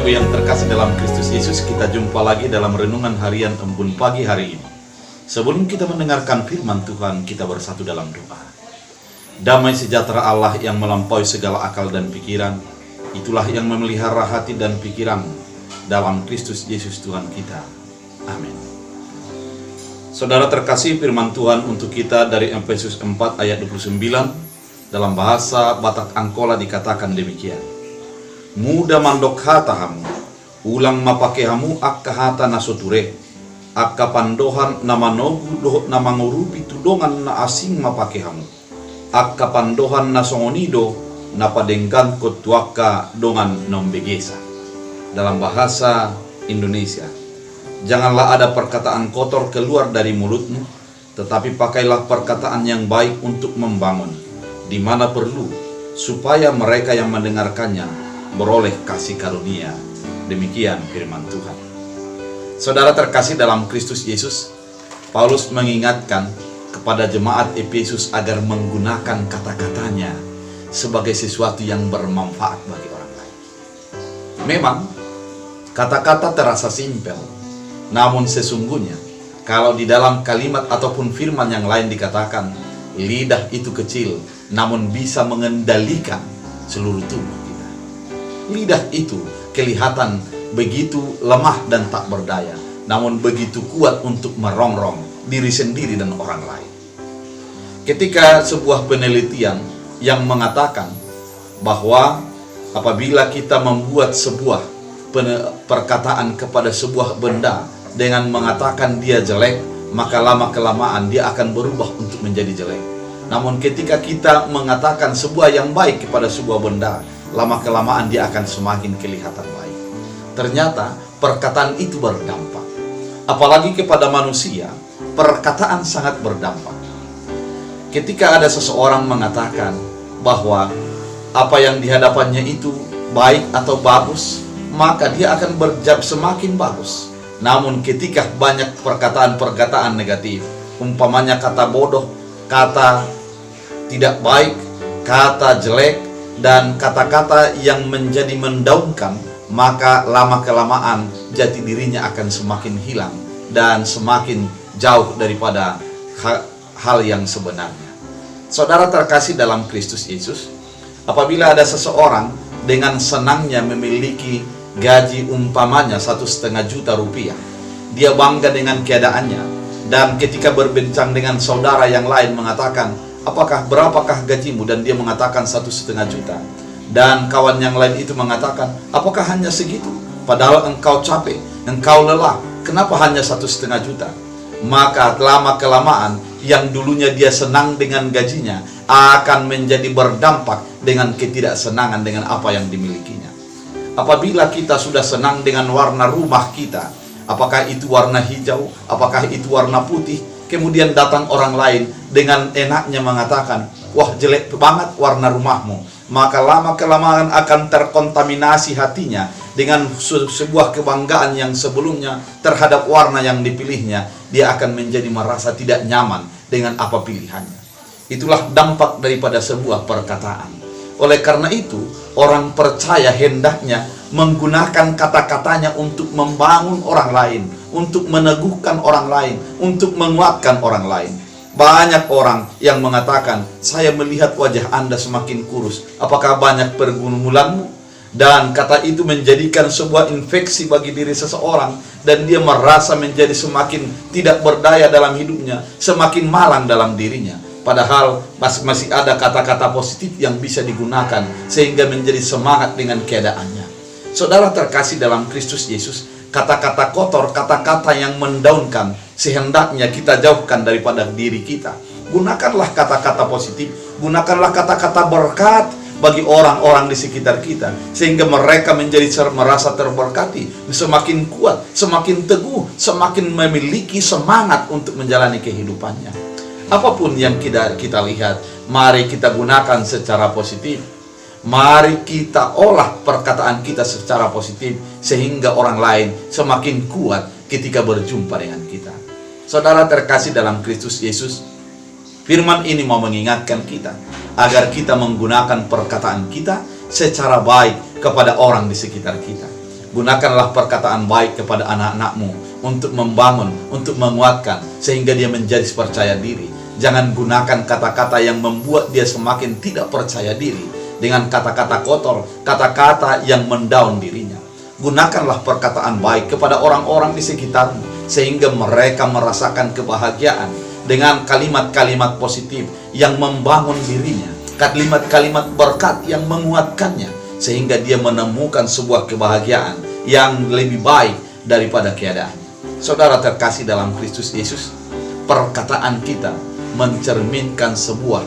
Bapak Ibu yang terkasih dalam Kristus Yesus, kita jumpa lagi dalam renungan harian Embun pagi hari ini. Sebelum kita mendengarkan firman Tuhan, kita bersatu dalam doa. Damai sejahtera Allah yang melampaui segala akal dan pikiran, itulah yang memelihara hati dan pikiran dalam Kristus Yesus Tuhan kita. Amin. Saudara terkasih, firman Tuhan untuk kita dari Efesus 4 ayat 29 dalam bahasa Batak Angkola dikatakan demikian. Muda mandok hata hamu, ulang mapake hamu akka hata nasoture, akka pandohan nama nogu doh nama ngurupi tudongan na asing mapake hamu, akka pandohan nasongonido napadengkan kotuaka dongan nombegesa. Dalam bahasa Indonesia, janganlah ada perkataan kotor keluar dari mulutmu, tetapi pakailah perkataan yang baik untuk membangun, di mana perlu, supaya mereka yang mendengarkannya beroleh kasih karunia. Demikian firman Tuhan. Saudara terkasih dalam Kristus Yesus, Paulus mengingatkan kepada jemaat Efesus agar menggunakan kata-katanya sebagai sesuatu yang bermanfaat bagi orang lain. Memang kata-kata terasa simpel, namun sesungguhnya kalau di dalam kalimat ataupun firman yang lain dikatakan lidah itu kecil namun bisa mengendalikan seluruh tubuh. Lidah itu kelihatan begitu lemah dan tak berdaya, namun begitu kuat untuk merongrong diri sendiri dan orang lain. Ketika sebuah penelitian yang mengatakan bahwa apabila kita membuat sebuah perkataan kepada sebuah benda dengan mengatakan dia jelek, maka lama-kelamaan dia akan berubah untuk menjadi jelek. Namun ketika kita mengatakan sebuah yang baik kepada sebuah benda, lama-kelamaan dia akan semakin kelihatan baik. Ternyata perkataan itu berdampak. Apalagi kepada manusia, perkataan sangat berdampak. Ketika ada seseorang mengatakan bahwa apa yang di hadapannya itu baik atau bagus, maka dia akan berjab semakin bagus. Namun ketika banyak perkataan-perkataan negatif, umpamanya kata bodoh, kata tidak baik, kata jelek, dan kata-kata yang menjadi mendaunkan, maka lama-kelamaan jati dirinya akan semakin hilang dan semakin jauh daripada hal yang sebenarnya. Saudara terkasih dalam Kristus Yesus, apabila ada seseorang dengan senangnya memiliki gaji umpamanya 1,5 juta rupiah, dia bangga dengan keadaannya, dan ketika berbincang dengan saudara yang lain mengatakan, berapakah gajimu? Dan dia mengatakan 1,5 juta. Dan kawan yang lain itu mengatakan, apakah hanya segitu? Padahal engkau capek, engkau lelah, kenapa hanya 1,5 juta? Maka lama-kelamaan yang dulunya dia senang dengan gajinya akan menjadi berdampak dengan ketidaksenangan dengan apa yang dimilikinya. Apabila kita sudah senang dengan warna rumah kita, apakah itu warna hijau, apakah itu warna putih, kemudian datang orang lain dengan enaknya mengatakan, wah jelek banget warna rumahmu, maka lama-kelamaan akan terkontaminasi hatinya dengan sebuah kebanggaan yang sebelumnya terhadap warna yang dipilihnya. Dia akan menjadi merasa tidak nyaman dengan apa pilihannya. Itulah dampak daripada sebuah perkataan. Oleh karena itu, orang percaya hendaknya menggunakan kata-katanya untuk membangun orang lain, untuk meneguhkan orang lain, untuk menguatkan orang lain. Banyak orang yang mengatakan, saya melihat wajah Anda semakin kurus, apakah banyak pergumulanmu? Dan kata itu menjadikan sebuah infeksi bagi diri seseorang, dan dia merasa menjadi semakin tidak berdaya dalam hidupnya, semakin malang dalam dirinya. Padahal masih ada kata-kata positif yang bisa digunakan sehingga menjadi semangat dengan keadaannya. Saudara terkasih dalam Kristus Yesus, kata-kata kotor, kata-kata yang mendaunkan, sehendaknya kita jauhkan daripada diri kita. Gunakanlah kata-kata positif, gunakanlah kata-kata berkat bagi orang-orang di sekitar kita, sehingga mereka menjadi merasa terberkati, semakin kuat, semakin teguh, semakin memiliki semangat untuk menjalani kehidupannya. Apapun yang kita lihat, mari kita gunakan secara positif. Mari kita olah perkataan kita secara positif, sehingga orang lain semakin kuat ketika berjumpa dengan kita. Saudara terkasih dalam Kristus Yesus, firman ini mau mengingatkan kita agar kita menggunakan perkataan kita secara baik kepada orang di sekitar kita. Gunakanlah perkataan baik kepada anak-anakmu untuk membangun, untuk menguatkan, sehingga dia menjadi percaya diri. Jangan gunakan kata-kata yang membuat dia semakin tidak percaya diri, dengan kata-kata kotor, kata-kata yang mendown dirinya. Gunakanlah perkataan baik kepada orang-orang di sekitarmu, sehingga mereka merasakan kebahagiaan dengan kalimat-kalimat positif yang membangun dirinya, kalimat-kalimat berkat yang menguatkannya, sehingga dia menemukan sebuah kebahagiaan yang lebih baik daripada keadaannya. Saudara terkasih dalam Kristus Yesus, perkataan kita mencerminkan sebuah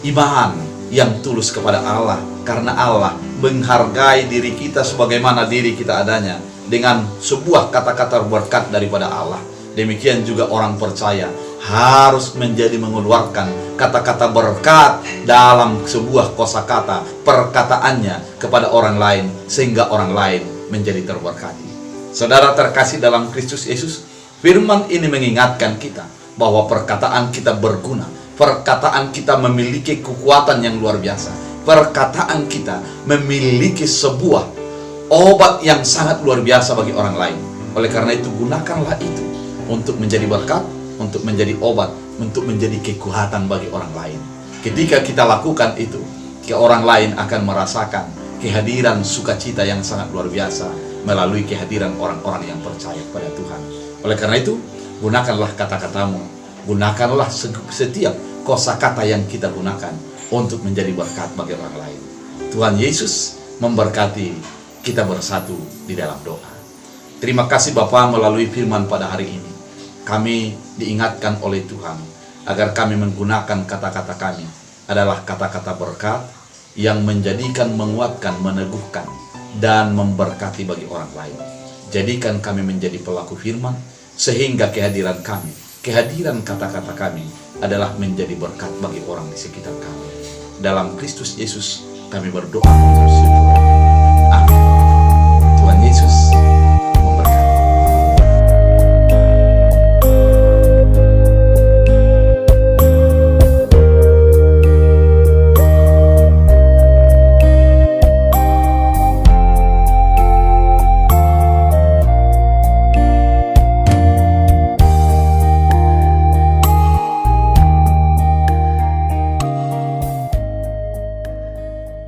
iman yang tulus kepada Allah, karena Allah menghargai diri kita sebagaimana diri kita adanya, dengan sebuah kata-kata berkat daripada Allah. Demikian juga orang percaya harus menjadi mengeluarkan kata-kata berkat dalam sebuah kosakata perkataannya kepada orang lain, sehingga orang lain menjadi terberkati. Saudara terkasih dalam Kristus Yesus, firman ini mengingatkan kita bahwa perkataan kita berguna, perkataan kita memiliki kekuatan yang luar biasa, perkataan kita memiliki sebuah obat yang sangat luar biasa bagi orang lain. Oleh karena itu, gunakanlah itu untuk menjadi berkat, untuk menjadi obat, untuk menjadi kekuatan bagi orang lain. Ketika kita lakukan itu, orang lain akan merasakan kehadiran sukacita yang sangat luar biasa melalui kehadiran orang-orang yang percaya kepada Tuhan. Oleh karena itu, gunakanlah kata-katamu, gunakanlah setiap kosakata yang kita gunakan untuk menjadi berkat bagi orang lain. Tuhan Yesus memberkati kita bersatu di dalam doa. Terima kasih Bapa, melalui firman pada hari ini kami diingatkan oleh Tuhan agar kami menggunakan kata-kata kami adalah kata-kata berkat yang menjadikan, menguatkan, meneguhkan, dan memberkati bagi orang lain. Jadikan kami menjadi pelaku firman, sehingga kehadiran kami, kehadiran kata-kata kami adalah menjadi berkat bagi orang di sekitar kami. Dalam Kristus Yesus kami berdoa.